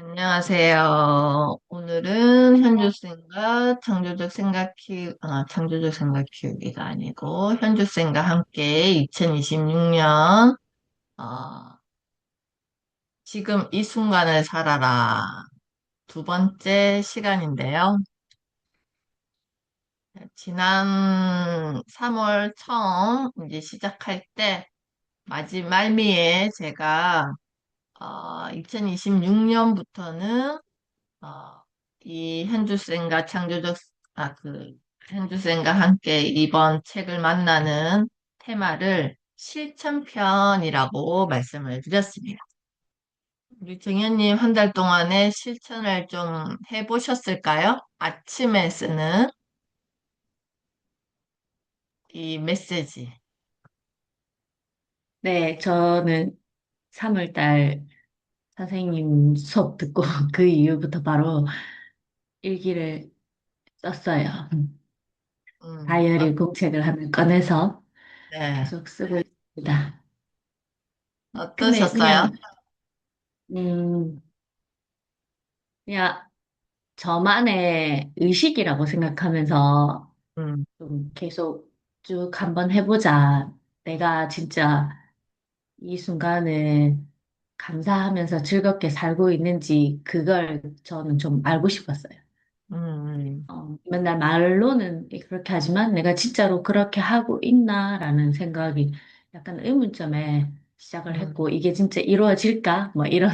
안녕하세요. 오늘은 현주쌤과 창조적 생각 키우기가 아니고, 현주쌤과 함께 2026년, 지금 이 순간을 살아라. 두 번째 시간인데요. 지난 3월 처음 이제 시작할 때, 말미에 제가, 2026년부터는 이 아, 그, 현주생과 함께 이번 책을 만나는 테마를 실천편이라고 말씀을 드렸습니다. 우리 정현님 한 달 동안에 실천을 좀 해보셨을까요? 아침에 쓰는 이 메시지. 네, 저는 3월 달 선생님 수업 듣고 그 이후부터 바로 일기를 썼어요. 어, 다이어리 공책을 하나 꺼내서 네. 계속 쓰고 있습니다. 근데 어떠셨어요? 음, 그냥 저만의 의식이라고 생각하면서 음, 좀 계속 쭉 한번 해보자. 내가 진짜 이 순간을 감사하면서 즐겁게 살고 있는지 그걸 저는 좀 알고 싶었어요. 음, 맨날 말로는 그렇게 하지만 내가 진짜로 그렇게 하고 있나라는 생각이 약간 의문점에 시작을 음, 했고 이게 진짜 이루어질까? 뭐 이런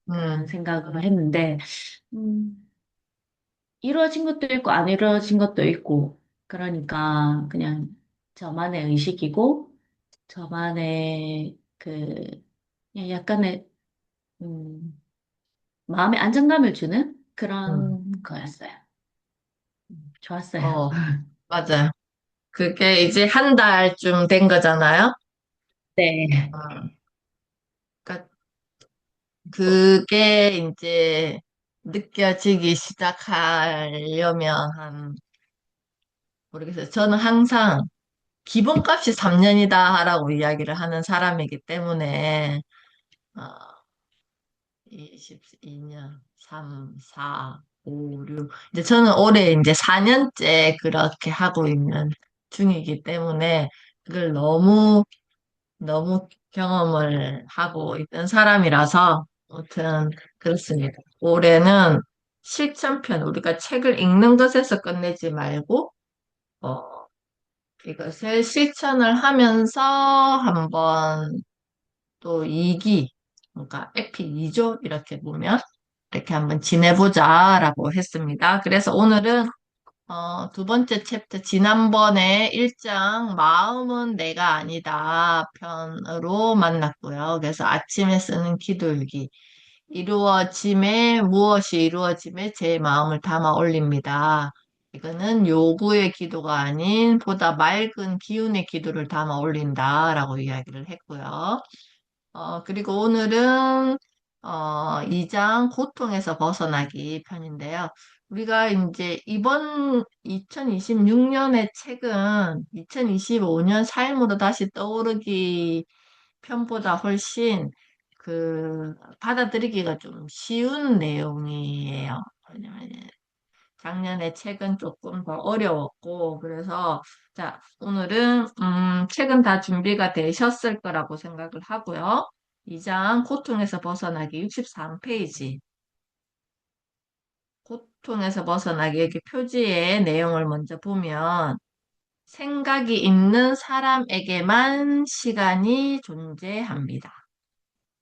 그런 음, 생각을 했는데 음, 이루어진 것도 있고 안 이루어진 것도 있고 그러니까 그냥 저만의 의식이고 저만의 그 그냥 약간의 마음의 안정감을 주는 음. 그런 거였어요. 좋았어요. 어, 맞아요. 그게 이제 한 달쯤 된 거잖아요. 네. 어, 그러니까 그게 이제 느껴지기 시작하려면 모르겠어요. 저는 항상 기본값이 3년이다라고 이야기를 하는 사람이기 때문에, 어, 22년, 3, 4, 5, 6. 이제 저는 올해 이제 4년째 그렇게 하고 있는 중이기 때문에, 그걸 너무 경험을 하고 있던 사람이라서, 아무튼, 그렇습니다. 올해는 실천편, 우리가 책을 읽는 것에서 끝내지 말고, 어, 이것을 실천을 하면서 한번 또 2기, 그러니까 에피 2조 이렇게 보면, 이렇게 한번 지내보자라고 했습니다. 그래서 오늘은 두 번째 챕터, 지난번에 1장, 마음은 내가 아니다 편으로 만났고요. 그래서 아침에 쓰는 기도일기, 무엇이 이루어짐에 제 마음을 담아 올립니다. 이거는 요구의 기도가 아닌 보다 맑은 기운의 기도를 담아 올린다라고 이야기를 했고요. 그리고 오늘은 2장 고통에서 벗어나기 편인데요. 우리가 이제 이번 2026년의 책은 2025년 삶으로 다시 떠오르기 편보다 훨씬 받아들이기가 좀 쉬운 내용이에요. 왜냐면 작년에 책은 조금 더 어려웠고, 그래서, 자, 오늘은, 책은 다 준비가 되셨을 거라고 생각을 하고요. 2장 고통에서 벗어나기 63페이지. 고통에서 벗어나기 여기 표지의 내용을 먼저 보면, 생각이 있는 사람에게만 시간이 존재합니다.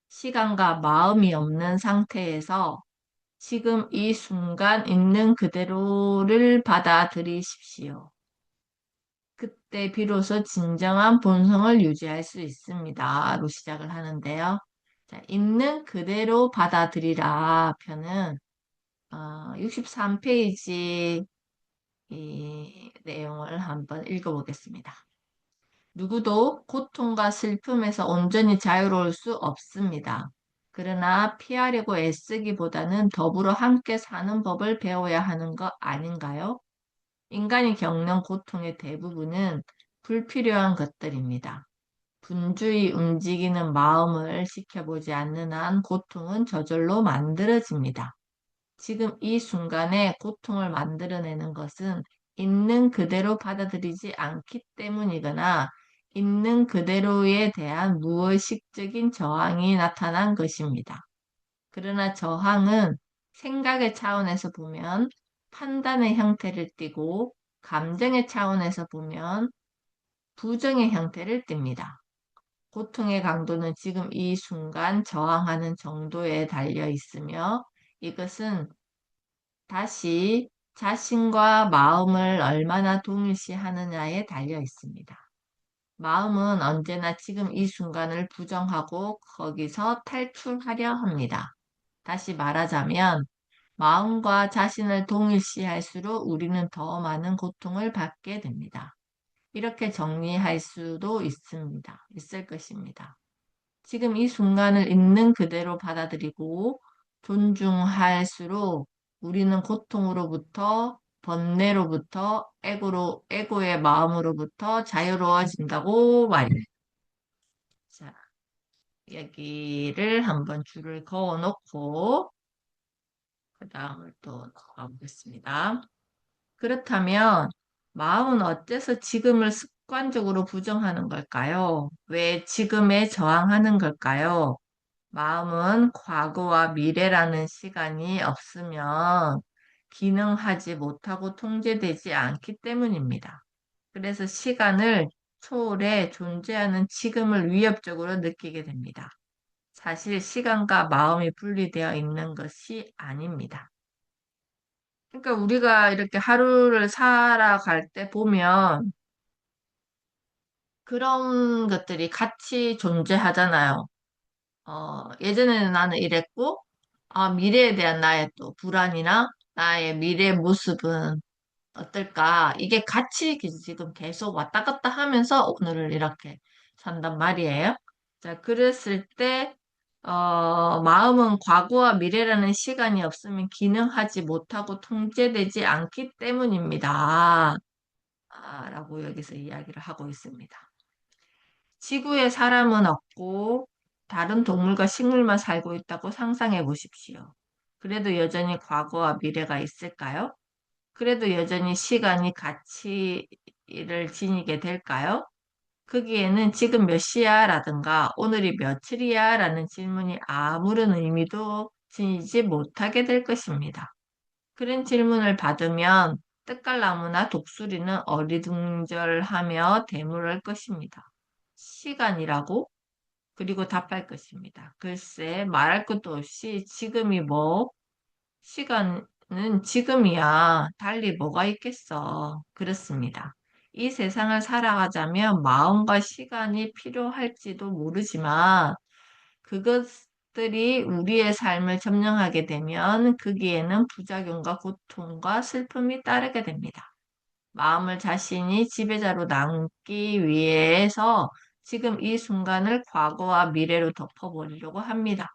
시간과 마음이 없는 상태에서 지금 이 순간 있는 그대로를 받아들이십시오. 그때 비로소 진정한 본성을 유지할 수 있습니다.로 시작을 하는데요. 자, 있는 그대로 받아들이라 편은 63페이지 이 내용을 한번 읽어보겠습니다. 누구도 고통과 슬픔에서 온전히 자유로울 수 없습니다. 그러나 피하려고 애쓰기보다는 더불어 함께 사는 법을 배워야 하는 것 아닌가요? 인간이 겪는 고통의 대부분은 불필요한 것들입니다. 분주히 움직이는 마음을 지켜보지 않는 한 고통은 저절로 만들어집니다. 지금 이 순간에 고통을 만들어내는 것은 있는 그대로 받아들이지 않기 때문이거나 있는 그대로에 대한 무의식적인 저항이 나타난 것입니다. 그러나 저항은 생각의 차원에서 보면 판단의 형태를 띠고 감정의 차원에서 보면 부정의 형태를 띱니다. 고통의 강도는 지금 이 순간 저항하는 정도에 달려 있으며 이것은 다시 자신과 마음을 얼마나 동일시하느냐에 달려 있습니다. 마음은 언제나 지금 이 순간을 부정하고 거기서 탈출하려 합니다. 다시 말하자면 마음과 자신을 동일시할수록 우리는 더 많은 고통을 받게 됩니다. 이렇게 정리할 수도 있을 것입니다. 지금 이 순간을 있는 그대로 받아들이고 존중할수록 우리는 고통으로부터, 번뇌로부터, 에고의 마음으로부터 자유로워진다고 말이에요. 자, 여기를 한번 줄을 그어 놓고, 그 다음을 또 넘어가 보겠습니다. 그렇다면, 마음은 어째서 지금을 습관적으로 부정하는 걸까요? 왜 지금에 저항하는 걸까요? 마음은 과거와 미래라는 시간이 없으면 기능하지 못하고 통제되지 않기 때문입니다. 그래서 시간을 초월해 존재하는 지금을 위협적으로 느끼게 됩니다. 사실 시간과 마음이 분리되어 있는 것이 아닙니다. 그러니까 우리가 이렇게 하루를 살아갈 때 보면 그런 것들이 같이 존재하잖아요. 예전에는 나는 이랬고, 미래에 대한 나의 또 불안이나 나의 미래 모습은 어떨까? 이게 같이 지금 계속 왔다 갔다 하면서 오늘을 이렇게 산단 말이에요. 자, 그랬을 때, 마음은 과거와 미래라는 시간이 없으면 기능하지 못하고 통제되지 않기 때문입니다. 라고 여기서 이야기를 하고 있습니다. 지구에 사람은 없고 다른 동물과 식물만 살고 있다고 상상해 보십시오. 그래도 여전히 과거와 미래가 있을까요? 그래도 여전히 시간이 가치를 지니게 될까요? 거기에는 지금 몇 시야? 라든가 오늘이 며칠이야? 라는 질문이 아무런 의미도 지니지 못하게 될 것입니다. 그런 질문을 받으면 뜻갈나무나 독수리는 어리둥절하며 대물을 것입니다. 시간이라고? 그리고 답할 것입니다. 글쎄, 말할 것도 없이 지금이 뭐? 시간은 지금이야. 달리 뭐가 있겠어. 그렇습니다. 이 세상을 살아가자면 마음과 시간이 필요할지도 모르지만 그것들이 우리의 삶을 점령하게 되면 거기에는 부작용과 고통과 슬픔이 따르게 됩니다. 마음을 자신이 지배자로 남기 위해서 지금 이 순간을 과거와 미래로 덮어버리려고 합니다.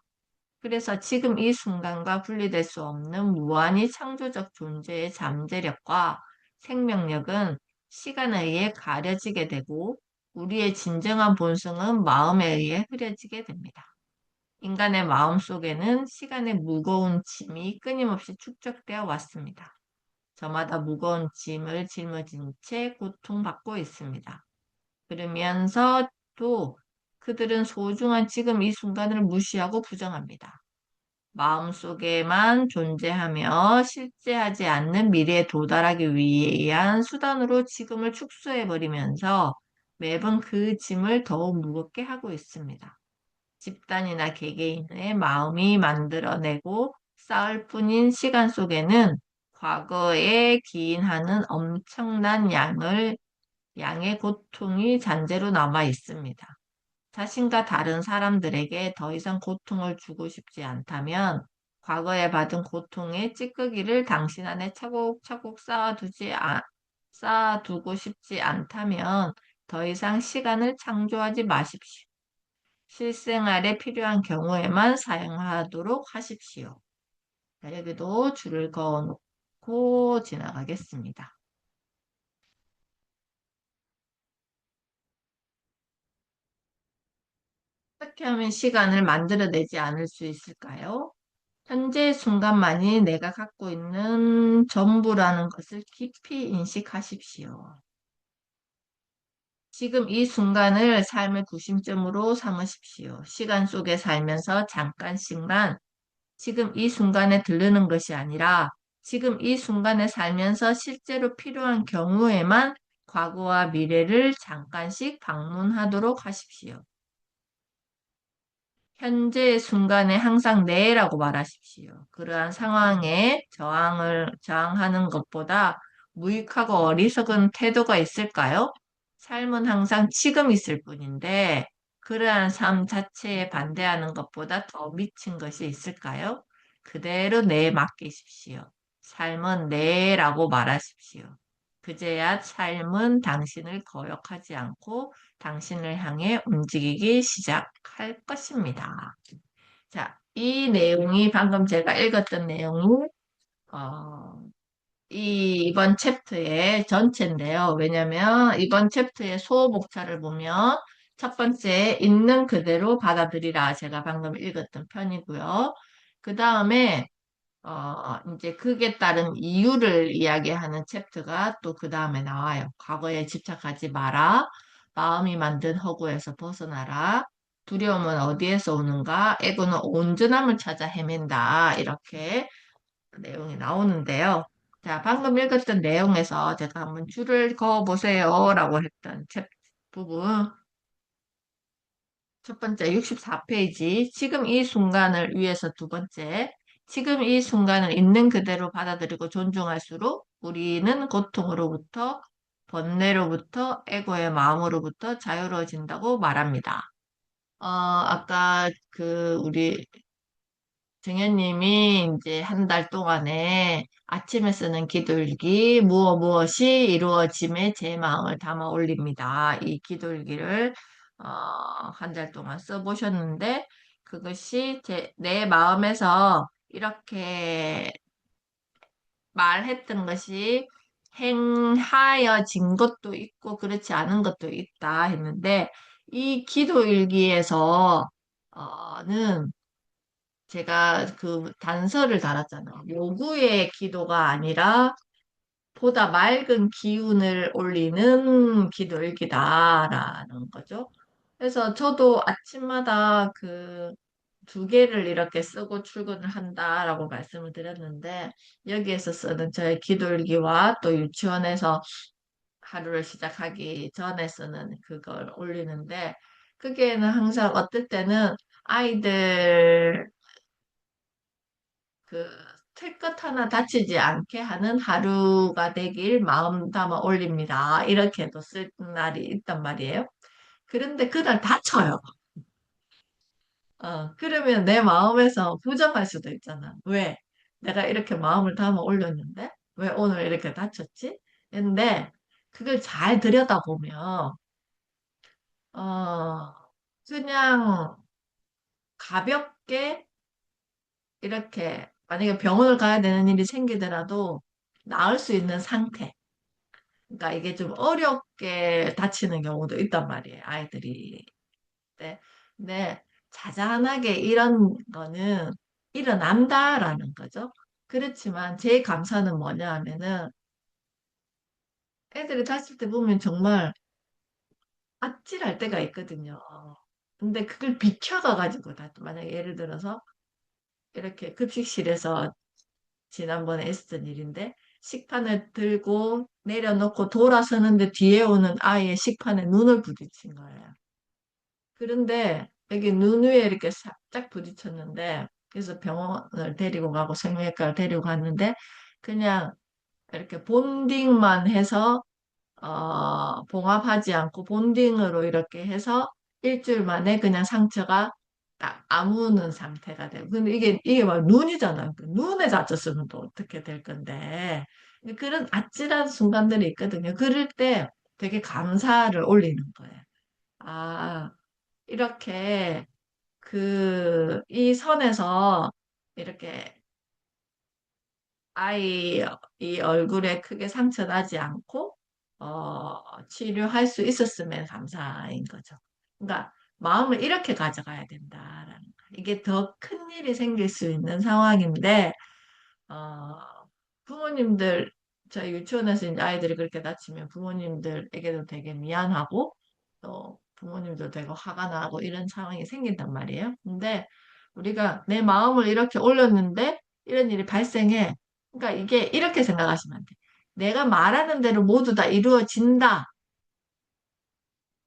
그래서 지금 이 순간과 분리될 수 없는 무한히 창조적 존재의 잠재력과 생명력은 시간에 의해 가려지게 되고 우리의 진정한 본성은 마음에 의해 흐려지게 됩니다. 인간의 마음 속에는 시간의 무거운 짐이 끊임없이 축적되어 왔습니다. 저마다 무거운 짐을 짊어진 채 고통받고 있습니다. 그러면서도 그들은 소중한 지금 이 순간을 무시하고 부정합니다. 마음속에만 존재하며 실제하지 않는 미래에 도달하기 위한 수단으로 지금을 축소해버리면서 매번 그 짐을 더욱 무겁게 하고 있습니다. 집단이나 개개인의 마음이 만들어내고 쌓을 뿐인 시간 속에는 과거에 기인하는 엄청난 양의 고통이 잔재로 남아 있습니다. 자신과 다른 사람들에게 더 이상 고통을 주고 싶지 않다면 과거에 받은 고통의 찌꺼기를 당신 안에 차곡차곡 쌓아두고 싶지 않다면 더 이상 시간을 창조하지 마십시오. 실생활에 필요한 경우에만 사용하도록 하십시오. 자, 여기도 줄을 그어 놓고 지나가겠습니다. 어떻게 하면 시간을 만들어내지 않을 수 있을까요? 현재 순간만이 내가 갖고 있는 전부라는 것을 깊이 인식하십시오. 지금 이 순간을 삶의 구심점으로 삼으십시오. 시간 속에 살면서 잠깐씩만 지금 이 순간에 들르는 것이 아니라 지금 이 순간에 살면서 실제로 필요한 경우에만 과거와 미래를 잠깐씩 방문하도록 하십시오. 현재 순간에 항상 네라고 말하십시오. 그러한 상황에 저항하는 것보다 무익하고 어리석은 태도가 있을까요? 삶은 항상 지금 있을 뿐인데, 그러한 삶 자체에 반대하는 것보다 더 미친 것이 있을까요? 그대로 네 맡기십시오. 삶은 네라고 말하십시오. 그제야 삶은 당신을 거역하지 않고 당신을 향해 움직이기 시작할 것입니다. 자, 이 내용이 방금 제가 읽었던 내용이 어, 이번 챕터의 전체인데요. 왜냐하면 이번 챕터의 소목차를 보면 첫 번째 있는 그대로 받아들이라 제가 방금 읽었던 편이고요. 그 다음에 이제 그게 따른 이유를 이야기하는 챕터가 또 그 다음에 나와요. 과거에 집착하지 마라. 마음이 만든 허구에서 벗어나라. 두려움은 어디에서 오는가? 에고는 온전함을 찾아 헤맨다. 이렇게 내용이 나오는데요. 자, 방금 읽었던 내용에서 제가 한번 줄을 그어 보세요. 라고 했던 챕 부분. 첫 번째 64페이지. 지금 이 순간을 위해서 두 번째. 지금 이 순간을 있는 그대로 받아들이고 존중할수록 우리는 고통으로부터, 번뇌로부터, 에고의 마음으로부터 자유로워진다고 말합니다. 아까 우리 정현님이 이제 한 달 동안에 아침에 쓰는 기도일기, 무엇이 이루어짐에 제 마음을 담아 올립니다. 이 기도일기를 한 달 동안 써보셨는데, 그것이 내 마음에서 이렇게 말했던 것이 행하여진 것도 있고, 그렇지 않은 것도 있다 했는데, 이 기도일기에서, 는 제가 그 단서를 달았잖아요. 요구의 기도가 아니라 보다 맑은 기운을 올리는 기도일기다라는 거죠. 그래서 저도 아침마다 그 두 개를 이렇게 쓰고 출근을 한다라고 말씀을 드렸는데 여기에서 쓰는 저의 기도일기와 또 유치원에서 하루를 시작하기 전에 쓰는 그걸 올리는데 그게는 항상 어떨 때는 아이들 그 틀끝 하나 다치지 않게 하는 하루가 되길 마음 담아 올립니다. 이렇게도 쓸 날이 있단 말이에요. 그런데 그날 다쳐요. 그러면 내 마음에서 부정할 수도 있잖아. 왜? 내가 이렇게 마음을 담아 올렸는데 왜 오늘 이렇게 다쳤지? 근데 그걸 잘 들여다보면 어 그냥 가볍게 이렇게 만약에 병원을 가야 되는 일이 생기더라도 나을 수 있는 상태. 그러니까 이게 좀 어렵게 다치는 경우도 있단 말이에요, 아이들이. 네. 근데 자잘하게 이런 거는 일어난다라는 거죠. 그렇지만 제 감사는 뭐냐 하면은 애들이 다칠 때 보면 정말 아찔할 때가 있거든요. 근데 그걸 비켜가가지고 만약에 예를 들어서 이렇게 급식실에서 지난번에 있었던 일인데 식판을 들고 내려놓고 돌아서는데 뒤에 오는 아이의 식판에 눈을 부딪힌 거예요. 그런데 여기 눈 위에 이렇게 살짝 부딪혔는데 그래서 병원을 데리고 가고 성형외과를 데리고 갔는데 그냥 이렇게 본딩만 해서 봉합하지 않고 본딩으로 이렇게 해서 일주일 만에 그냥 상처가 딱 아무는 상태가 되고. 근데 이게 막 눈이잖아요. 그 눈에 다쳤으면 또 어떻게 될 건데. 그런 아찔한 순간들이 있거든요. 그럴 때 되게 감사를 올리는 거예요. 아, 이렇게 이 선에서 이렇게 아이 이 얼굴에 크게 상처 나지 않고 치료할 수 있었으면 감사인 거죠. 그러니까 마음을 이렇게 가져가야 된다라는 거. 이게 더 큰 일이 생길 수 있는 상황인데, 어, 부모님들, 저희 유치원에서 이제 아이들이 그렇게 다치면 부모님들에게도 되게 미안하고, 또 부모님도 되게 화가 나고 이런 상황이 생긴단 말이에요. 근데 우리가 내 마음을 이렇게 올렸는데 이런 일이 발생해. 그러니까 이게 이렇게 생각하시면 안 돼. 내가 말하는 대로 모두 다 이루어진다.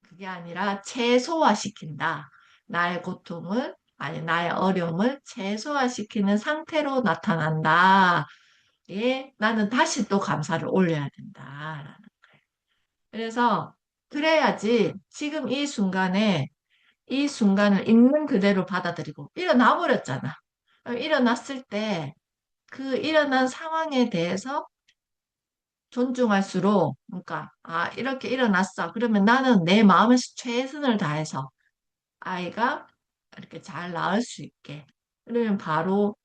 그게 아니라 최소화시킨다. 나의 고통을, 아니, 나의 어려움을 최소화시키는 상태로 나타난다. 예, 나는 다시 또 감사를 올려야 된다. 그래서, 그래야지 지금 이 순간에 이 순간을 있는 그대로 받아들이고, 일어나 버렸잖아. 일어났을 때 그 일어난 상황에 대해서 존중할수록, 그러니까, 아, 이렇게 일어났어. 그러면 나는 내 마음에서 최선을 다해서 아이가 이렇게 잘 나을 수 있게. 그러면 바로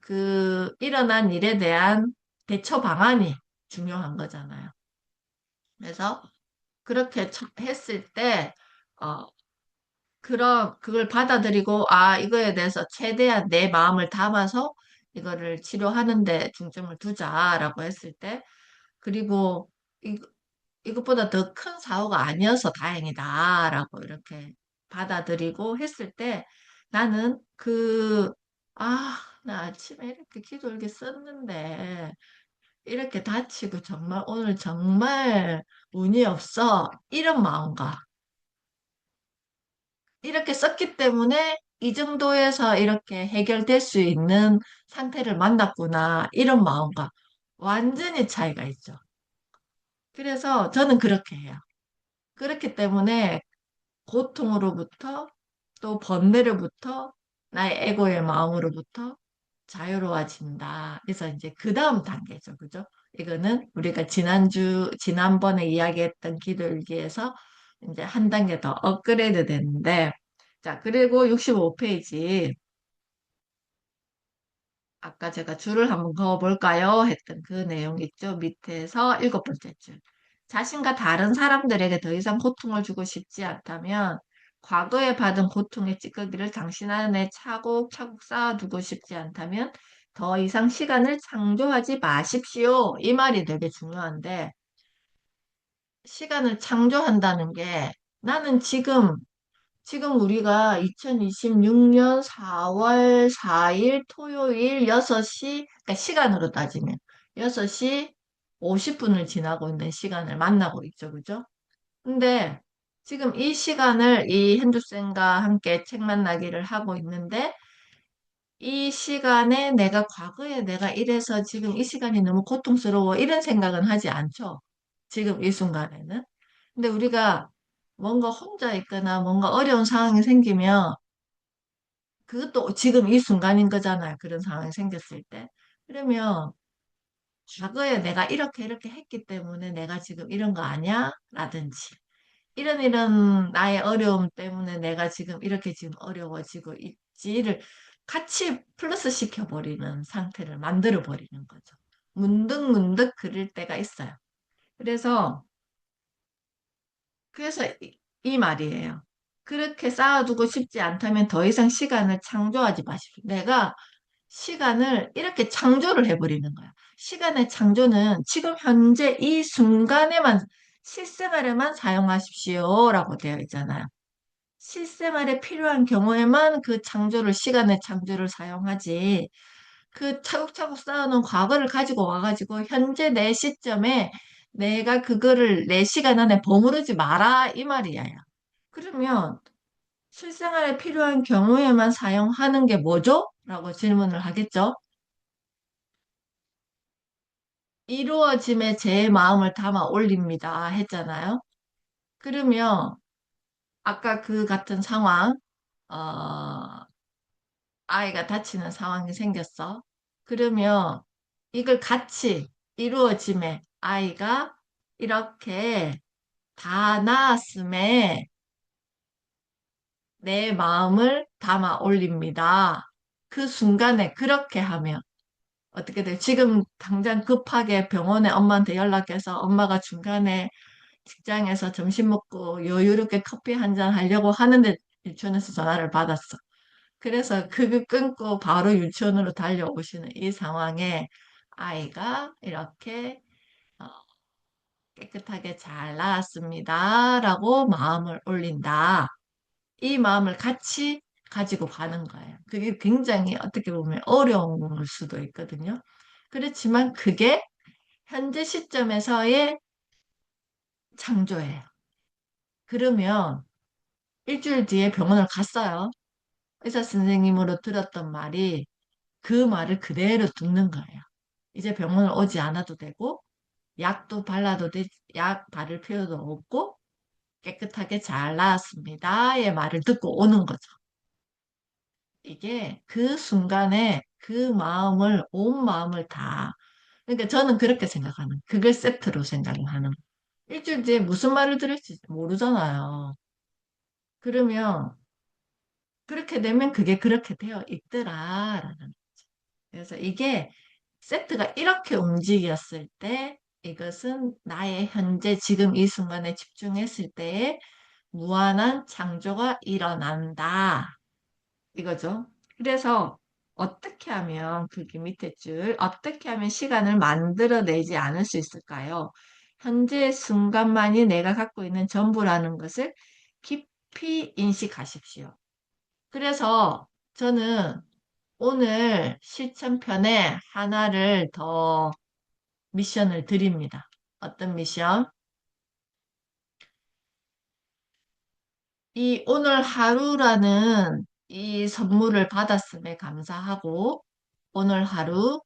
그 일어난 일에 대한 대처 방안이 중요한 거잖아요. 그래서 그렇게 했을 때, 어, 그걸 받아들이고, 아, 이거에 대해서 최대한 내 마음을 담아서 이거를 치료하는데 중점을 두자라고 했을 때, 그리고 이, 이것보다 더 큰 사고가 아니어서 다행이다라고 이렇게 받아들이고 했을 때 나는 나 아침에 이렇게 기도 이렇게 썼는데 이렇게 다치고 정말 오늘 정말 운이 없어. 이런 마음과 이렇게 썼기 때문에 이 정도에서 이렇게 해결될 수 있는 상태를 만났구나. 이런 마음과 완전히 차이가 있죠. 그래서 저는 그렇게 해요. 그렇기 때문에 고통으로부터 또 번뇌로부터 나의 에고의 마음으로부터 자유로워진다. 그래서 이제 그 다음 단계죠. 그죠? 이거는 우리가 지난번에 이야기했던 기도일기에서 이제 한 단계 더 업그레이드 됐는데, 자, 그리고 65페이지. 아까 제가 줄을 한번 그어볼까요? 했던 그 내용 있죠. 밑에서 일곱 번째 줄. 자신과 다른 사람들에게 더 이상 고통을 주고 싶지 않다면 과거에 받은 고통의 찌꺼기를 당신 안에 차곡차곡 쌓아두고 싶지 않다면 더 이상 시간을 창조하지 마십시오. 이 말이 되게 중요한데 시간을 창조한다는 게 나는 지금 우리가 2026년 4월 4일 토요일 6시, 그러니까 시간으로 따지면 6시 50분을 지나고 있는 시간을 만나고 있죠. 그죠? 근데 지금 이 시간을 이 현주쌤과 함께 책 만나기를 하고 있는데 이 시간에 과거에 내가 이래서 지금 이 시간이 너무 고통스러워 이런 생각은 하지 않죠. 지금 이 순간에는. 근데 우리가 뭔가 혼자 있거나 뭔가 어려운 상황이 생기면 그것도 지금 이 순간인 거잖아요. 그런 상황이 생겼을 때. 그러면 과거에 내가 이렇게 했기 때문에 내가 지금 이런 거 아니야? 라든지 이런 나의 어려움 때문에 내가 지금 이렇게 지금 어려워지고 있지를 같이 플러스 시켜버리는 상태를 만들어 버리는 거죠. 문득문득 그럴 때가 있어요. 그래서 이 말이에요. 그렇게 쌓아두고 싶지 않다면 더 이상 시간을 창조하지 마십시오. 내가 시간을 이렇게 창조를 해버리는 거야. 시간의 창조는 지금 현재 이 순간에만, 실생활에만 사용하십시오라고 되어 있잖아요. 실생활에 필요한 경우에만 그 시간의 창조를 사용하지. 그 차곡차곡 쌓아놓은 과거를 가지고 와가지고 현재 내 시점에 내가 그거를 내 시간 안에 버무르지 마라 이 말이야. 그러면 실생활에 필요한 경우에만 사용하는 게 뭐죠? 라고 질문을 하겠죠. 이루어짐에 제 마음을 담아 올립니다. 했잖아요. 그러면 아까 그 같은 상황, 어, 아이가 다치는 상황이 생겼어. 그러면 이걸 같이 이루어짐에 아이가 이렇게 다 나았음에 내 마음을 담아 올립니다. 그 순간에 그렇게 하면 어떻게 돼요? 지금 당장 급하게 병원에 엄마한테 연락해서 엄마가 중간에 직장에서 점심 먹고 여유롭게 커피 한 잔 하려고 하는데 유치원에서 전화를 받았어. 그래서 그거 끊고 바로 유치원으로 달려오시는 이 상황에 아이가 이렇게 어, 깨끗하게 잘 나왔습니다. 라고 마음을 올린다. 이 마음을 같이 가지고 가는 거예요. 그게 굉장히 어떻게 보면 어려울 수도 있거든요. 그렇지만 그게 현재 시점에서의 창조예요. 그러면 일주일 뒤에 병원을 갔어요. 의사 선생님으로 들었던 말이 그 말을 그대로 듣는 거예요. 이제 병원을 오지 않아도 되고, 약도 발라도 돼, 약 바를 필요도 없고, 깨끗하게 잘 나았습니다의 말을 듣고 오는 거죠. 이게 그 순간에 그 마음을, 온 마음을 다, 그러니까 저는 그렇게 생각하는, 그걸 세트로 생각을 하는. 일주일 뒤에 무슨 말을 들을지 모르잖아요. 그러면, 그렇게 되면 그게 그렇게 되어 있더라라는. 그래서 이게 세트가 이렇게 움직였을 때 이것은 나의 현재 지금 이 순간에 집중했을 때에 무한한 창조가 일어난다. 이거죠. 그래서 어떻게 하면 그게 밑에 줄 어떻게 하면 시간을 만들어내지 않을 수 있을까요? 현재 순간만이 내가 갖고 있는 전부라는 것을 깊이 인식하십시오. 그래서 저는 오늘 실천편에 하나를 더 미션을 드립니다. 어떤 미션? 이 오늘 하루라는 이 선물을 받았음에 감사하고 오늘 하루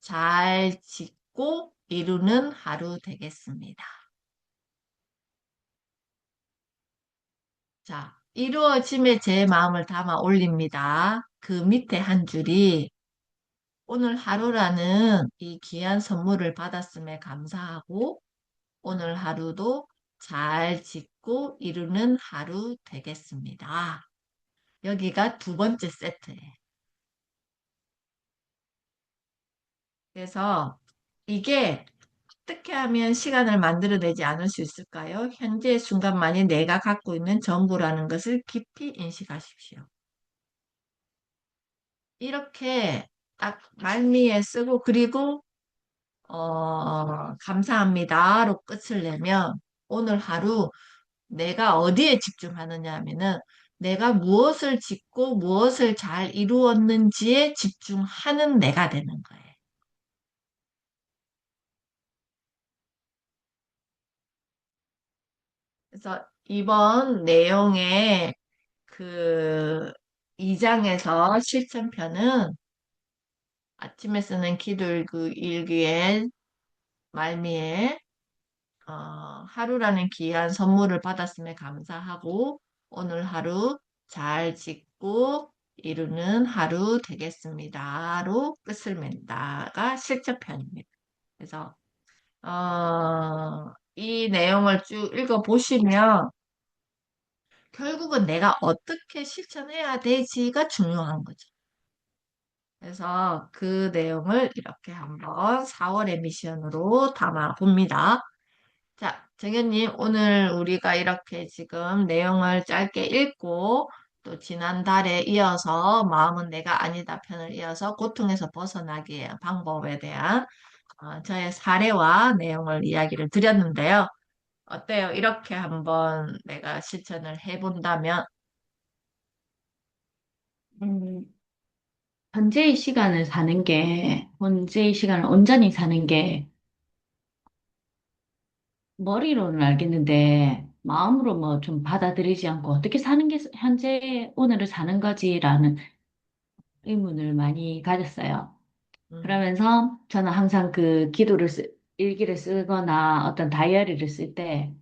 잘 짓고 이루는 하루 되겠습니다. 자, 이루어짐에 제 마음을 담아 올립니다. 그 밑에 한 줄이 오늘 하루라는 이 귀한 선물을 받았음에 감사하고 오늘 하루도 잘 짓고 이루는 하루 되겠습니다. 여기가 두 번째 세트예요. 그래서 이게 어떻게 하면 시간을 만들어내지 않을 수 있을까요? 현재 순간만이 내가 갖고 있는 전부라는 것을 깊이 인식하십시오. 이렇게 딱 말미에 쓰고 그리고 감사합니다로 끝을 내면 오늘 하루 내가 어디에 집중하느냐 하면은 내가 무엇을 짓고 무엇을 잘 이루었는지에 집중하는 내가 되는 거예요. 그래서 이번 내용의 그 2장에서 실천편은 아침에 쓰는 기도 일기의 말미에 어, 하루라는 귀한 선물을 받았음에 감사하고 오늘 하루 잘 짓고 이루는 하루 되겠습니다로 끝을 맺다가 실천편입니다. 그래서 이 내용을 쭉 읽어보시면 결국은 내가 어떻게 실천해야 되지가 중요한 거죠. 그래서 그 내용을 이렇게 한번 4월의 미션으로 담아 봅니다. 자, 정현님, 오늘 우리가 이렇게 지금 내용을 짧게 읽고 또 지난달에 이어서 마음은 내가 아니다 편을 이어서 고통에서 벗어나기 위한 방법에 대한 저의 사례와 내용을 이야기를 드렸는데요. 어때요? 이렇게 한번 내가 실천을 해본다면, 음, 현재의 시간을 사는 게, 현재의 시간을 온전히 사는 게 머리로는 알겠는데 마음으로 뭐 좀 받아들이지 않고 어떻게 사는 게 현재 오늘을 사는 거지라는 의문을 많이 가졌어요. 음, 그러면서 저는 항상 그 일기를 쓰거나 어떤 다이어리를 쓸 때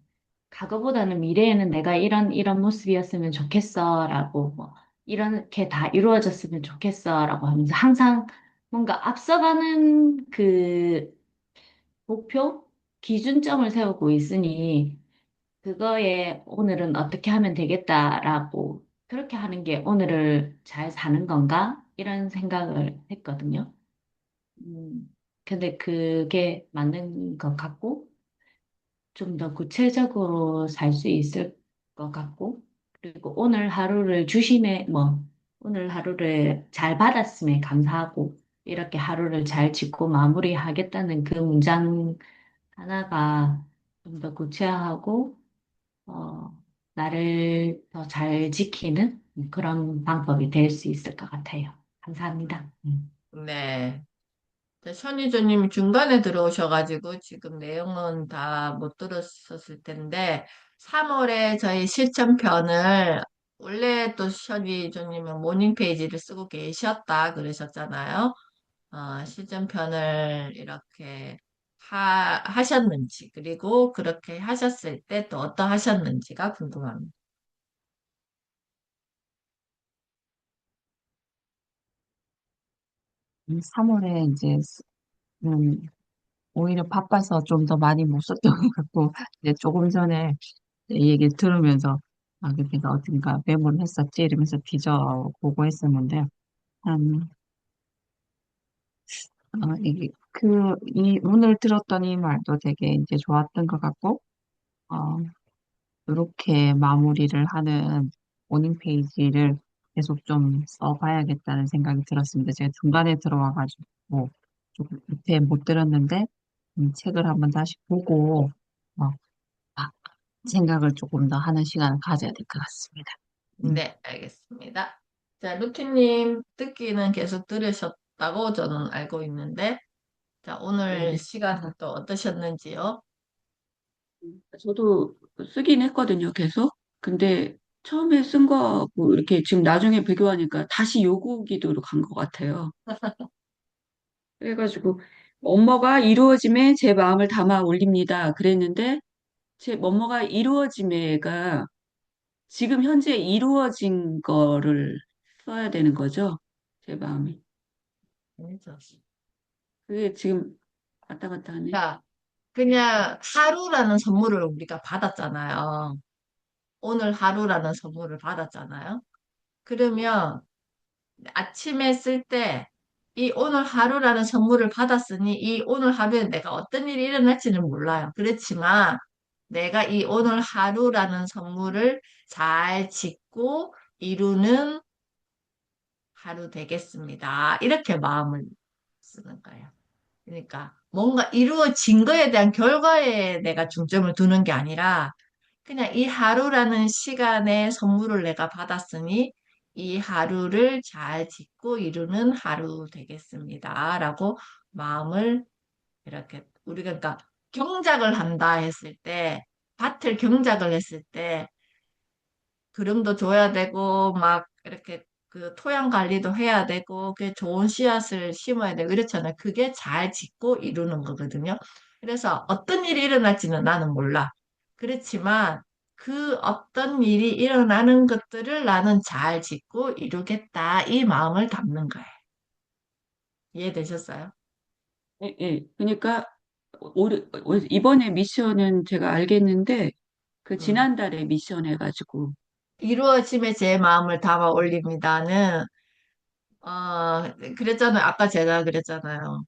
과거보다는 미래에는 내가 이런 모습이었으면 좋겠어라고 뭐 이렇게 다 이루어졌으면 좋겠어라고 하면서 항상 뭔가 앞서가는 그 목표 기준점을 세우고 있으니 그거에 오늘은 어떻게 하면 되겠다라고 그렇게 하는 게 오늘을 잘 사는 건가? 이런 생각을 했거든요. 근데 그게 맞는 것 같고, 좀 더 구체적으로 살 수 있을 것 같고, 그리고 오늘 하루를 주심에, 뭐, 오늘 하루를 잘 받았음에 감사하고, 이렇게 하루를 잘 짓고 마무리하겠다는 그 문장 하나가 좀 더 구체화하고, 어, 나를 더 잘 지키는 그런 방법이 될 수 있을 것 같아요. 감사합니다. 네. 선희조님 중간에 들어오셔가지고 지금 내용은 다 못 들었었을 텐데 3월에 저희 실천편을 원래 또 선희조님은 모닝 페이지를 쓰고 계셨다 그러셨잖아요. 실전편을 이렇게 하셨는지, 그리고 그렇게 하셨을 때 또 어떠하셨는지가 궁금합니다. 3월에 이제 음, 오히려 바빠서 좀 더 많이 못 썼던 것 같고 이제 조금 전에 이 얘기 들으면서 내가 어딘가 메모를 했었지 이러면서 뒤져보고 했었는데 음, 이 오늘 들었던 이 말도 되게 이제 좋았던 것 같고 어, 이렇게 마무리를 하는 모닝 페이지를 계속 좀 써봐야겠다는 생각이 들었습니다. 제가 중간에 들어와가지고 조금 밑에 못 들었는데 책을 한번 다시 보고 어, 아, 생각을 조금 더 하는 시간을 가져야 될 것 같습니다. 음, 네, 알겠습니다. 자, 루티님 듣기는 계속 들으셨다고 저는 알고 있는데, 자, 오늘 네네. 시간 또 어떠셨는지요? 저도 쓰긴 했거든요, 계속. 근데 처음에 쓴 거하고 이렇게 지금 나중에 비교하니까 다시 요구기도로 간 것 같아요. 그래가지고 뭐뭐가 이루어짐에 제 마음을 담아 올립니다. 그랬는데 제 뭐뭐가 이루어짐에가 지금 현재 이루어진 거를 써야 되는 거죠. 제 마음이. 아니죠. 그게 지금 왔다 갔다 하네. 자, 그냥 하루라는 선물을 우리가 받았잖아요. 오늘 하루라는 선물을 받았잖아요. 그러면 아침에 쓸 때, 이 오늘 하루라는 선물을 받았으니 이 오늘 하루에 내가 어떤 일이 일어날지는 몰라요. 그렇지만 내가 이 오늘 하루라는 선물을 잘 짓고 이루는 하루 되겠습니다. 이렇게 마음을 쓰는 거예요. 그러니까 뭔가 이루어진 거에 대한 결과에 내가 중점을 두는 게 아니라 그냥 이 하루라는 시간의 선물을 내가 받았으니 이 하루를 잘 짓고 이루는 하루 되겠습니다. 라고 마음을 이렇게 우리가 그러니까 경작을 한다 했을 때 밭을 경작을 했을 때 그름도 줘야 되고 막 이렇게 그 토양 관리도 해야 되고 그 좋은 씨앗을 심어야 되고 이렇잖아요. 그게 잘 짓고 이루는 거거든요. 그래서 어떤 일이 일어날지는 나는 몰라. 그렇지만 그 어떤 일이 일어나는 것들을 나는 잘 짓고 이루겠다. 이 마음을 담는 거예요. 이해되셨어요? 예, 예. 그러니까 이번에 미션은 제가 알겠는데 그 음. 지난달에 미션 해가지고 이루어짐에 제 마음을 담아 올립니다는 그랬잖아요. 아까 제가 그랬잖아요.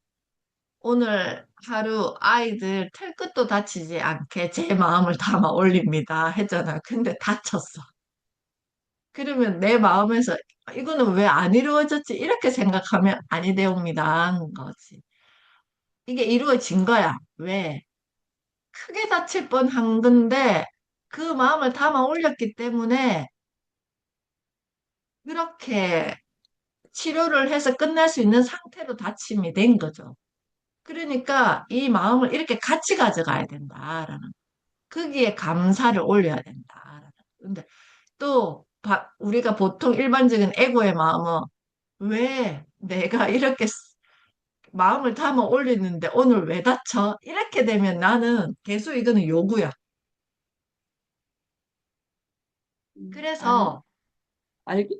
오늘 하루 아이들 털끝도 다치지 않게 제 마음을 담아 올립니다. 했잖아요. 근데 다쳤어. 그러면 내 마음에서 이거는 왜 안 이루어졌지? 이렇게 생각하면 아니 되옵니다. 하는 거지. 이게 이루어진 거야. 왜? 크게 다칠 뻔한 건데 그 마음을 담아 올렸기 때문에 그렇게 치료를 해서 끝날 수 있는 상태로 다침이 된 거죠. 그러니까 이 마음을 이렇게 같이 가져가야 된다라는 거기에 감사를 올려야 된다. 근데 또 우리가 보통 일반적인 에고의 마음은 왜 내가 이렇게 마음을 담아 올리는데 오늘 왜 다쳐? 이렇게 되면 나는 계속 이거는 요구야. 알, 그래서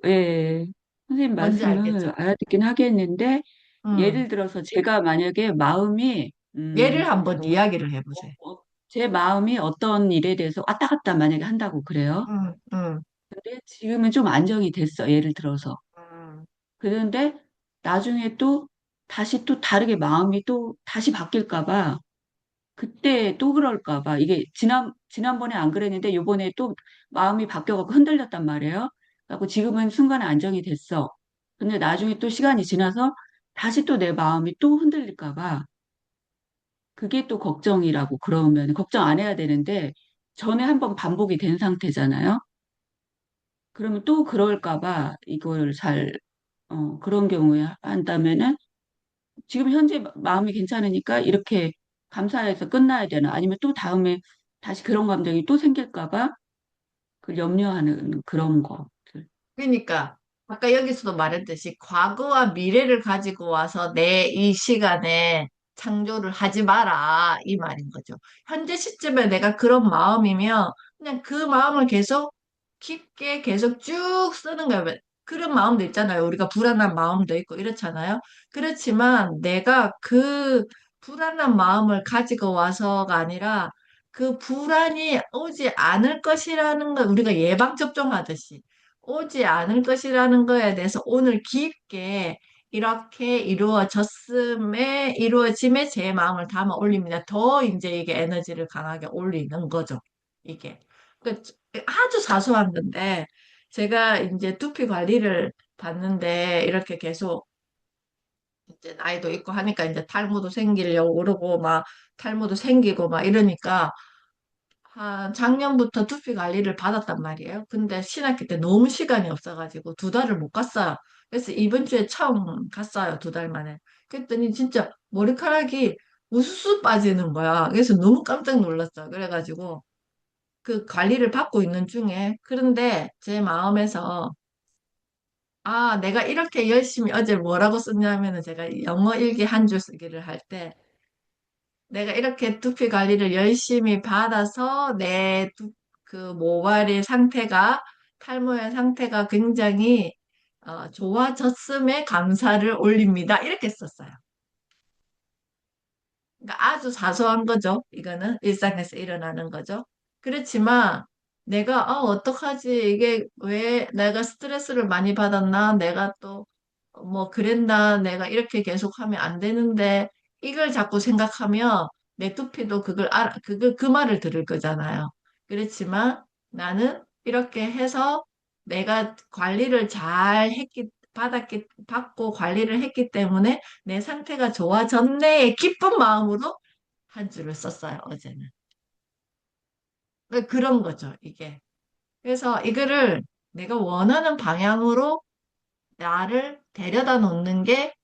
예. 선생님 뭔지 말씀을 알겠죠? 알아듣긴 하겠는데 음, 예를 들어서 제가 만약에 마음이 얘를 한번 이야기를 어, 해보세요. 제 마음이 어떤 일에 대해서 왔다 갔다 만약에 한다고 그래요. 음, 음, 근데 지금은 좀 안정이 됐어. 예를 들어서. 음, 그런데 나중에 또 다시 또 다르게 마음이 또 다시 바뀔까 봐. 그때 또 그럴까 봐. 이게 지난번에 안 그랬는데 요번에 또 마음이 바뀌어갖고 흔들렸단 말이에요. 그래갖고 지금은 순간에 안정이 됐어. 근데 나중에 또 시간이 지나서 다시 또 내 마음이 또 흔들릴까 봐. 그게 또 걱정이라고 그러면 걱정 안 해야 되는데 전에 한번 반복이 된 상태잖아요. 그러면 또 그럴까 봐 이걸 그런 경우에 한다면은 지금 현재 마음이 괜찮으니까 이렇게 감사해서 끝나야 되나? 아니면 또 다음에 다시 그런 감정이 또 생길까 봐 그 염려하는 그런 것들. 그러니까 아까 여기서도 말했듯이 과거와 미래를 가지고 와서 내 이 시간에 창조를 하지 마라 이 말인 거죠. 현재 시점에 내가 그런 마음이면 그냥 그 마음을 계속 깊게 계속 쭉 쓰는 거예요. 그런 마음도 있잖아요. 우리가 불안한 마음도 있고 이렇잖아요. 그렇지만 내가 그 불안한 마음을 가지고 와서가 아니라 그 불안이 오지 않을 것이라는 걸 우리가 예방접종하듯이 오지 않을 것이라는 거에 대해서 오늘 깊게 이렇게 이루어짐에 제 마음을 담아 올립니다. 더 이제 이게 에너지를 강하게 올리는 거죠. 이게. 그 아주 사소한 건데, 제가 이제 두피 관리를 받는데, 이렇게 계속 이제 나이도 있고 하니까 이제 탈모도 생기려고 그러고, 막 탈모도 생기고 막 이러니까, 한 작년부터 두피 관리를 받았단 말이에요. 근데 신학기 때 너무 시간이 없어가지고 두 달을 못 갔어요. 그래서 이번 주에 처음 갔어요. 두 달 만에. 그랬더니 진짜 머리카락이 우수수 빠지는 거야. 그래서 너무 깜짝 놀랐어. 그래가지고 그 관리를 받고 있는 중에 그런데 제 마음에서 아, 내가 이렇게 열심히 어제 뭐라고 썼냐면은 제가 영어 일기 한 줄 쓰기를 할 때 내가 이렇게 두피 관리를 열심히 받아서 그 모발의 상태가, 탈모의 상태가 굉장히 좋아졌음에 감사를 올립니다. 이렇게 썼어요. 그러니까 아주 사소한 거죠. 이거는 일상에서 일어나는 거죠. 그렇지만 내가 어떡하지? 이게 왜 내가 스트레스를 많이 받았나? 내가 또 뭐 그랬나? 내가 이렇게 계속하면 안 되는데 이걸 자꾸 생각하면 내 두피도 그 말을 들을 거잖아요. 그렇지만 나는 이렇게 해서 내가 관리를 받고 관리를 했기 때문에 내 상태가 좋아졌네의 기쁜 마음으로 한 줄을 썼어요, 어제는. 그런 거죠, 이게. 그래서 이거를 내가 원하는 방향으로 나를 데려다 놓는 게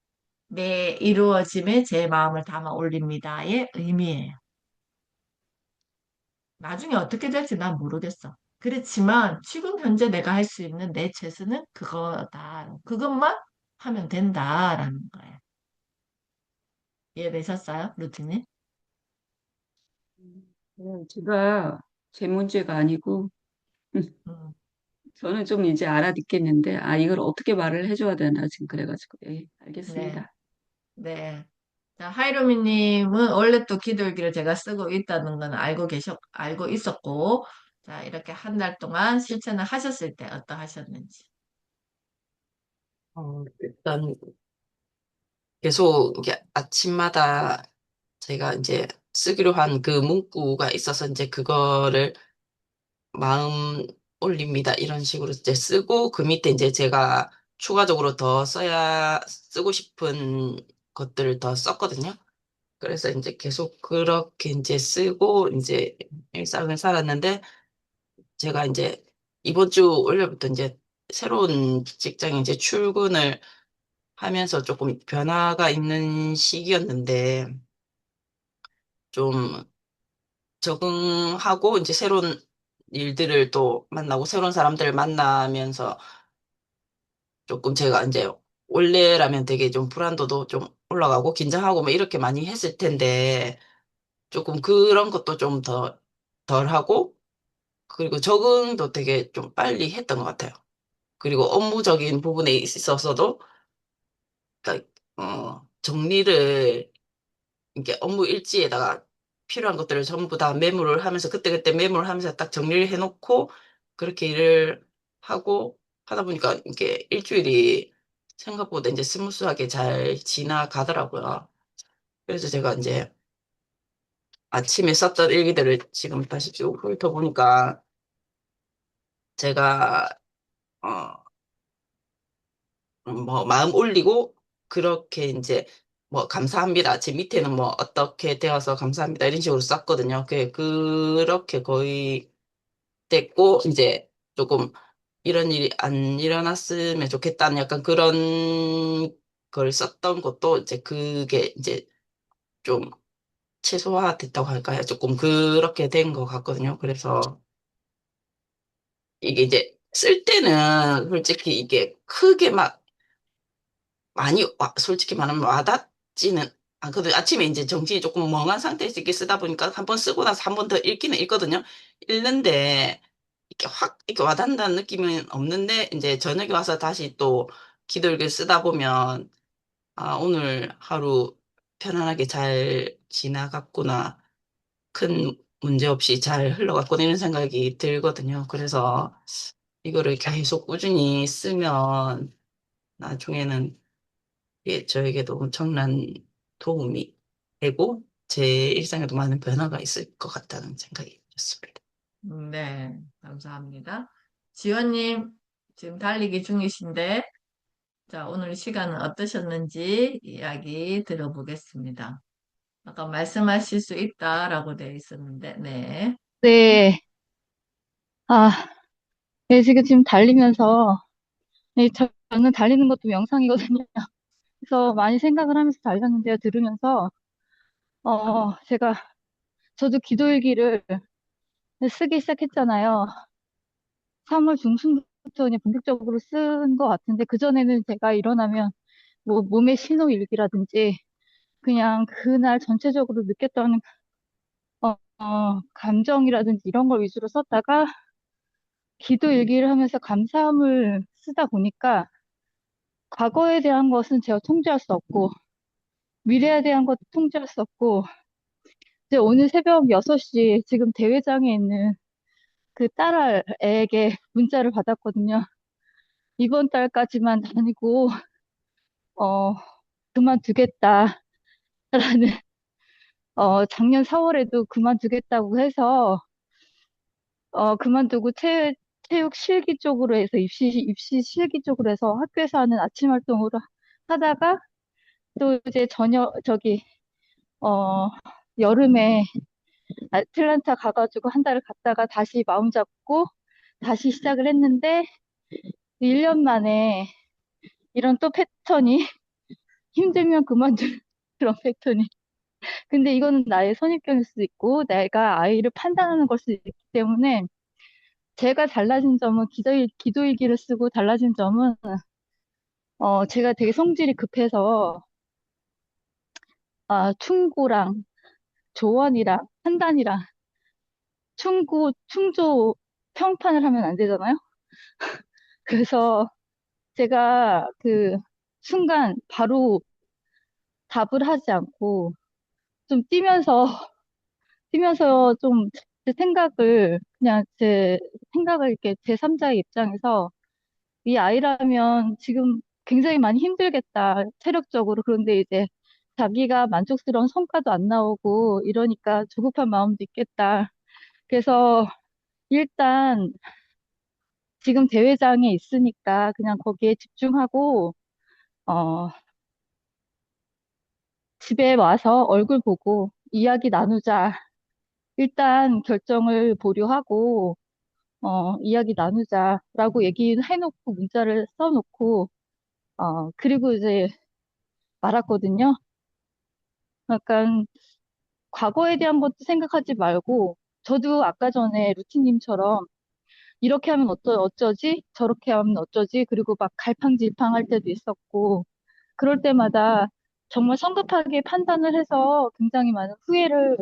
내 이루어짐에 제 마음을 담아 올립니다의 의미예요. 나중에 어떻게 될지 난 모르겠어. 그렇지만 지금 현재 내가 할 수 있는 내 최선은 그거다. 그것만 하면 된다라는 거예요. 이해되셨어요, 루틴이? 제가 제 문제가 아니고 음, 저는 좀 이제 알아듣겠는데 이걸 어떻게 말을 해줘야 되나 지금 그래가지고 예, 네, 알겠습니다. 네. 자, 하이로미님은 원래 또 기도일기를 제가 쓰고 있다는 건 알고 있었고, 자, 이렇게 한 달 동안 실천을 하셨을 때 어떠하셨는지. 일단 계속 이게 아침마다 제가 이제 쓰기로 한 그 문구가 있어서 이제 그거를 마음 올립니다. 이런 식으로 이제 쓰고 그 밑에 이제 제가 추가적으로 더 쓰고 싶은 것들을 더 썼거든요. 그래서 이제 계속 그렇게 이제 쓰고 이제 일상을 살았는데 제가 이제 이번 주 월요일부터 이제 새로운 직장에 이제 출근을 하면서 조금 변화가 있는 시기였는데 좀 적응하고 이제 새로운 일들을 또 만나고 새로운 사람들을 만나면서 조금 제가 이제 원래라면 되게 좀 불안도도 좀 올라가고 긴장하고 뭐 이렇게 많이 했을 텐데 조금 그런 것도 좀 덜 하고 그리고 적응도 되게 좀 빨리 했던 것 같아요. 그리고 업무적인 부분에 있어서도 그러니까 정리를 이게 업무 일지에다가 필요한 것들을 전부 다 메모를 하면서 그때그때 메모를 하면서 딱 정리를 해놓고 그렇게 일을 하고 하다 보니까 이게 일주일이 생각보다 이제 스무스하게 잘 지나가더라고요. 그래서 제가 이제 아침에 썼던 일기들을 지금 다시 쭉 훑어보니까 제가 어, 뭐 마음 올리고 그렇게 이제 뭐 감사합니다. 제 밑에는 뭐 어떻게 되어서 감사합니다. 이런 식으로 썼거든요. 그렇게 거의 됐고 이제 조금 이런 일이 안 일어났으면 좋겠다는 약간 그런 걸 썼던 것도 이제 그게 이제 좀 최소화됐다고 할까요? 조금 그렇게 된 것 같거든요. 그래서 이게 이제 쓸 때는 솔직히 이게 크게 막 많이 솔직히 말하면 와닿지는 않거든요. 아침에 이제 정신이 조금 멍한 상태에서 이렇게 쓰다 보니까 한 번 쓰고 나서 한 번 더 읽기는 읽거든요. 읽는데 이렇게 확 이렇게 와닿는다는 느낌은 없는데 이제 저녁에 와서 다시 또 기도를 쓰다 보면 아, 오늘 하루 편안하게 잘 지나갔구나. 큰 문제 없이 잘 흘러갔구나 이런 생각이 들거든요. 그래서 이거를 계속 꾸준히 쓰면 나중에는 저에게도 엄청난 도움이 되고 제 일상에도 많은 변화가 있을 것 같다는 생각이 들었습니다. 네, 감사합니다. 지원님, 지금 달리기 중이신데, 자, 오늘 시간은 어떠셨는지 이야기 들어보겠습니다. 아까 말씀하실 수 있다라고 되어 있었는데, 네. 네, 아, 네, 지금 달리면서, 네, 저는 달리는 것도 명상이거든요. 그래서 많이 생각을 하면서 달렸는데요, 들으면서, 제가, 저도 기도일기를 쓰기 시작했잖아요. 3월 중순부터 그냥 본격적으로 쓴 것 같은데, 그전에는 제가 일어나면, 뭐, 몸의 신호일기라든지, 그냥 그날 전체적으로 느꼈던, 감정이라든지 이런 걸 위주로 썼다가, 기도일기를 하면서 감사함을 쓰다 보니까, 과거에 대한 것은 제가 통제할 수 없고, 미래에 대한 것도 통제할 수 없고, 이제 오늘 새벽 6시 지금 대회장에 있는 그 딸에게 문자를 받았거든요. 이번 달까지만 다니고, 어, 그만두겠다라는, 작년 4월에도 그만두겠다고 해서, 그만두고 체육 실기 쪽으로 해서, 입시 실기 쪽으로 해서 학교에서 하는 아침 활동으로 하다가, 또 이제 어, 여름에 아틀란타 가가지고 한 달을 갔다가 다시 마음 잡고 다시 시작을 했는데 1년 만에 이런 또 패턴이 힘들면 그만두는 그런 패턴이. 근데 이거는 나의 선입견일 수도 있고 내가 아이를 판단하는 걸 수도 있기 때문에 제가 달라진 점은 기도일기를 쓰고 달라진 점은 제가 되게 성질이 급해서 충고랑 조언이랑 판단이랑 충조 평판을 하면 안 되잖아요. 그래서 제가 그 순간 바로 답을 하지 않고 좀 뛰면서 좀 제 생각을, 그냥 제 생각을 이렇게 제3자의 입장에서 이 아이라면 지금 굉장히 많이 힘들겠다, 체력적으로. 그런데 이제 자기가 만족스러운 성과도 안 나오고 이러니까 조급한 마음도 있겠다. 그래서 일단 지금 대회장에 있으니까 그냥 거기에 집중하고, 어, 집에 와서 얼굴 보고 이야기 나누자. 일단 결정을 보류하고, 이야기 나누자라고 얘기해놓고 문자를 써놓고, 그리고 이제 말았거든요. 약간 과거에 대한 것도 생각하지 말고, 저도 아까 전에 루티님처럼 이렇게 하면 어쩌지? 저렇게 하면 어쩌지? 그리고 막 갈팡질팡할 때도 있었고, 그럴 때마다 정말 성급하게 판단을 해서 굉장히 많은 후회를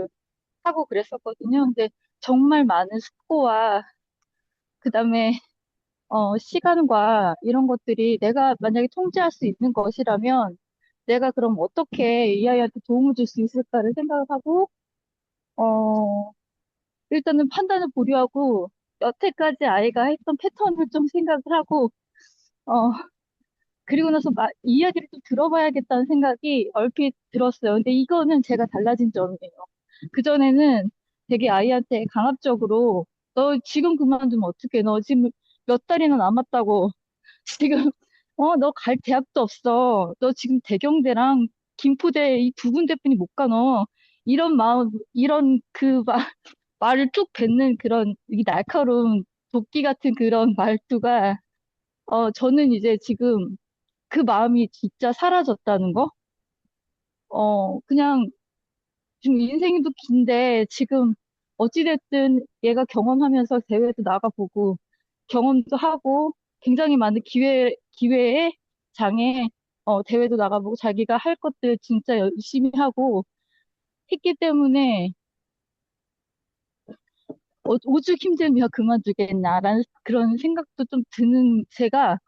하고 그랬었거든요. 근데 정말 많은 숙고와 그다음에 시간과 이런 것들이 내가 만약에 통제할 수 있는 것이라면 내가 그럼 어떻게 이 아이한테 도움을 줄 수 있을까를 생각을 하고 어, 일단은 판단을 보류하고 여태까지 아이가 했던 패턴을 좀 생각을 하고 어, 그리고 나서 이야기를 좀 들어봐야겠다는 생각이 얼핏 들었어요. 근데 이거는 제가 달라진 점이에요. 그전에는 되게 아이한테 강압적으로 너 지금 그만두면 어떡해? 너 지금 몇 달이나 남았다고. 지금, 너 갈 대학도 없어. 너 지금 대경대랑 김포대 이 두 군데뿐이 못 가, 너. 이런 마음, 이런 말을 쭉 뱉는 그런 이 날카로운 도끼 같은 그런 말투가, 저는 이제 지금 그 마음이 진짜 사라졌다는 거? 그냥 지금 인생도 긴데 지금 어찌됐든 얘가 경험하면서 대회도 나가보고 경험도 하고 굉장히 많은 기회의 장에 대회도 나가보고 자기가 할 것들 진짜 열심히 하고 했기 때문에 오죽 힘들면 그만두겠나라는 그런 생각도 좀 드는 제가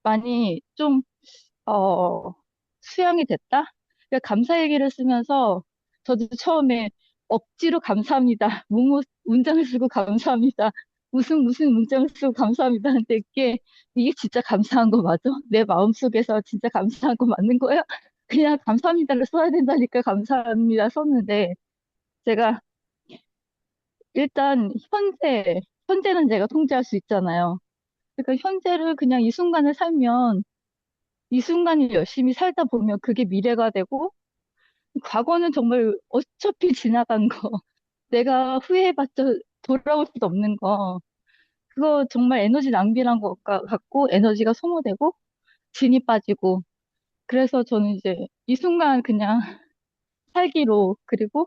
많이 좀, 어, 수양이 됐다? 그러니까 감사 얘기를 쓰면서 저도 처음에 억지로 감사합니다. 문장을 쓰고 감사합니다. 무슨 문장을 쓰고 감사합니다. 근데 이게 진짜 감사한 거 맞아? 내 마음속에서 진짜 감사한 거 맞는 거야? 그냥 감사합니다를 써야 된다니까 감사합니다 썼는데 제가 일단 현재는 제가 통제할 수 있잖아요. 그러니까 현재를 그냥 이 순간을 살면 이 순간을 열심히 살다 보면 그게 미래가 되고, 과거는 정말 어차피 지나간 거, 내가 후회해봤자 돌아올 수도 없는 거, 그거 정말 에너지 낭비란 것 같고, 에너지가 소모되고, 진이 빠지고, 그래서 저는 이제 이 순간 그냥 살기로, 그리고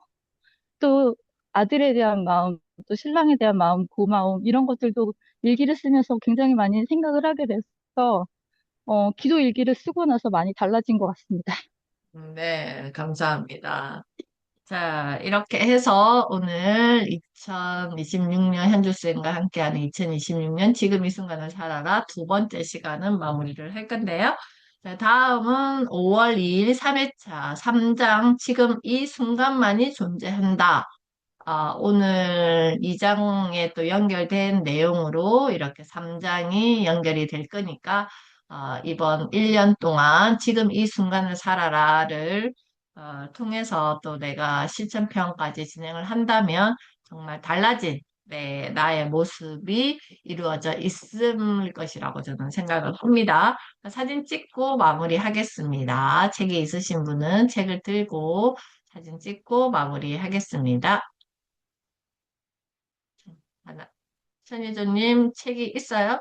또 아들에 대한 마음, 또 신랑에 대한 마음, 고마움, 이런 것들도 일기를 쓰면서 굉장히 많이 생각을 하게 돼서, 기도 일기를 쓰고 나서 많이 달라진 것 같습니다. 네, 감사합니다. 자, 이렇게 해서 오늘 2026년 현주쌤과 함께하는 2026년 지금 이 순간을 살아라 두 번째 시간은 마무리를 할 건데요. 자, 다음은 5월 2일 3회차 3장 지금 이 순간만이 존재한다. 오늘 2장에 또 연결된 내용으로 이렇게 3장이 연결이 될 거니까 이번 1년 동안 지금 이 순간을 살아라를 통해서 또 내가 실천평까지 진행을 한다면 정말 달라진 나의 모습이 이루어져 있을 것이라고 저는 생각을 합니다. 사진 찍고 마무리하겠습니다. 책이 있으신 분은 책을 들고 사진 찍고 마무리하겠습니다. 하나. 천희조님 책이 있어요?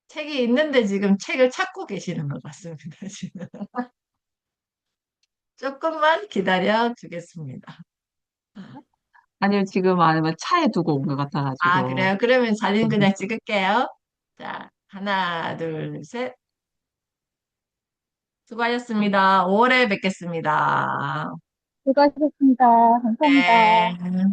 책이 있는데 지금 책을 찾고 계시는 것 같습니다. 지금. 조금만 기다려 주겠습니다. 아니요, 지금 아니면 차에 두고 온 것 같아가지고. 그래요? 그러면 사진 그냥 찍을게요. 자, 하나, 둘, 셋. 수고하셨습니다. 5월에 뵙겠습니다. 수고하셨습니다. 감사합니다. 네.